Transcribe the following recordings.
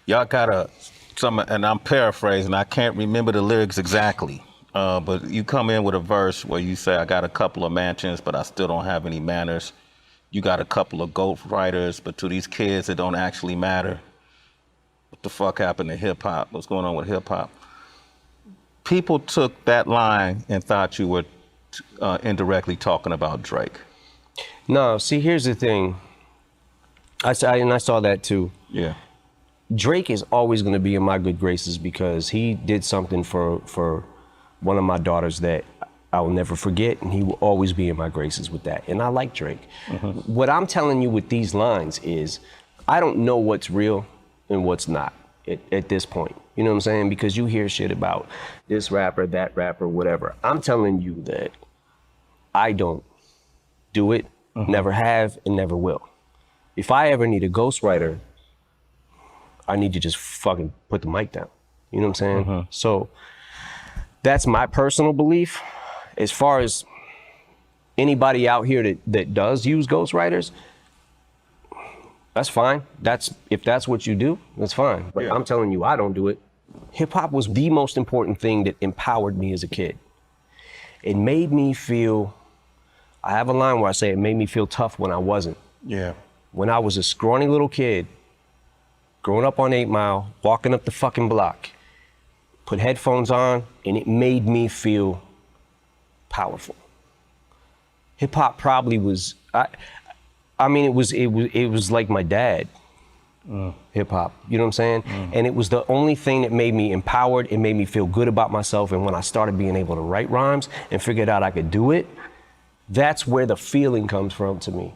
Y'all got and I'm paraphrasing, I can't remember the lyrics exactly, but you come in with a verse where you say, I got a couple of mansions, but I still don't have any manners. You got a couple of ghostwriters, but to these kids, it don't actually matter. What the fuck happened to hip hop? What's going on with hip hop? People took that line and thought you were indirectly talking about Drake. No, see, here's the thing. I saw that too. Yeah. Drake is always going to be in my good graces because he did something for one of my daughters that I will never forget, and he will always be in my graces with that. And I like Drake. Mm-hmm. What I'm telling you with these lines is, I don't know what's real and what's not at this point. You know what I'm saying? Because you hear shit about this rapper, that rapper, whatever. I'm telling you that I don't do it, never have, and never will. If I ever need a ghostwriter, I need to just fucking put the mic down. You know what I'm saying? So that's my personal belief. As far as anybody out here that does use ghostwriters, that's fine. If that's what you do, that's fine. But I'm telling you, I don't do it. Hip hop was the most important thing that empowered me as a kid. It made me feel, I have a line where I say it made me feel tough when I wasn't. Yeah. When I was a scrawny little kid, growing up on 8 Mile, walking up the fucking block, put headphones on, and it made me feel powerful. Hip hop probably was, I mean, it was like my dad, hip hop, you know what I'm saying? And it was the only thing that made me empowered. It made me feel good about myself. And when I started being able to write rhymes and figured out I could do it, that's where the feeling comes from to me.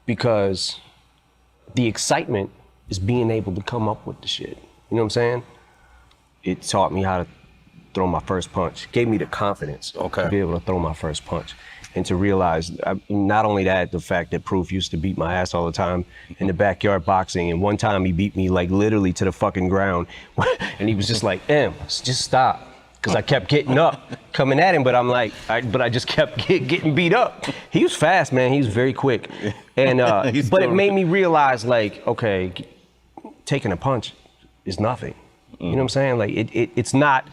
Because the excitement is being able to come up with the shit. You know what I'm saying? It taught me how to throw my first punch. Gave me the confidence to be able to throw my first punch. And to realize, not only that, the fact that Proof used to beat my ass all the time in the backyard boxing. And one time he beat me like literally to the fucking ground. And he was just like, just stop. Because I kept getting up, coming at him, but I'm like, but I just kept getting beat up. He was fast, man. He was very quick. And but it made me realize, like, okay, taking a punch is nothing. You know what I'm saying? Like, it's not.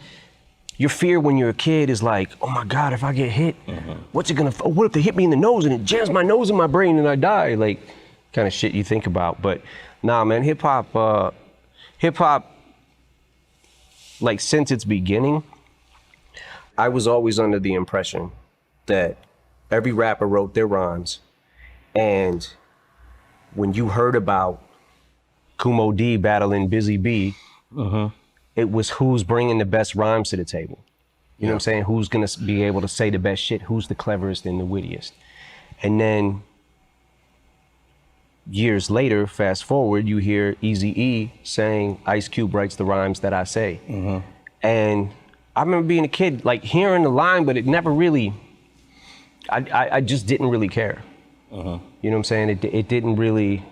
Your fear when you're a kid is like, oh my God, if I get hit, what if they hit me in the nose and it jams my nose in my brain and I die? Like, kind of shit you think about. But nah, man, hip hop, like since its beginning, I was always under the impression that every rapper wrote their rhymes. And when you heard about Kumo D battling Busy B, it was who's bringing the best rhymes to the table. You know what I'm saying? Who's gonna be able to say the best shit? Who's the cleverest and the wittiest? And then years later, fast forward, you hear Eazy-E saying, Ice Cube writes the rhymes that I say. And I remember being a kid, like hearing the line, but it never really, I just didn't really care. You know what I'm saying? It didn't really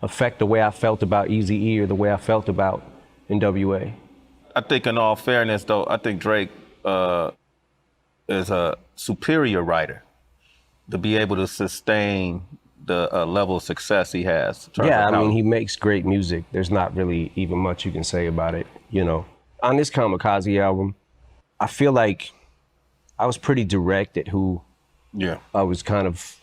affect the way I felt about Eazy-E or the way I felt about NWA. I think in all fairness, though, I think Drake is a superior writer to be able to sustain the level of success he has. Yeah, I mean, he makes great music. There's not really even much you can say about it, you know. On this Kamikaze album, I feel like I was pretty direct at who I was kind of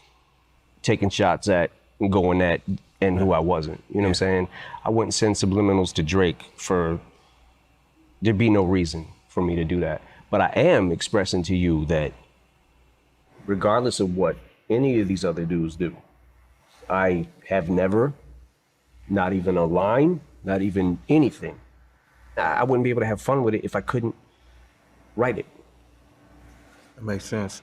taking shots at and going at and who I wasn't. You know what I'm saying? I wouldn't send subliminals to Drake there'd be no reason for me to do that. But I am expressing to you that regardless of what any of these other dudes do, I have never, not even a line, not even anything. I wouldn't be able to have fun with it if I couldn't write it. That makes sense.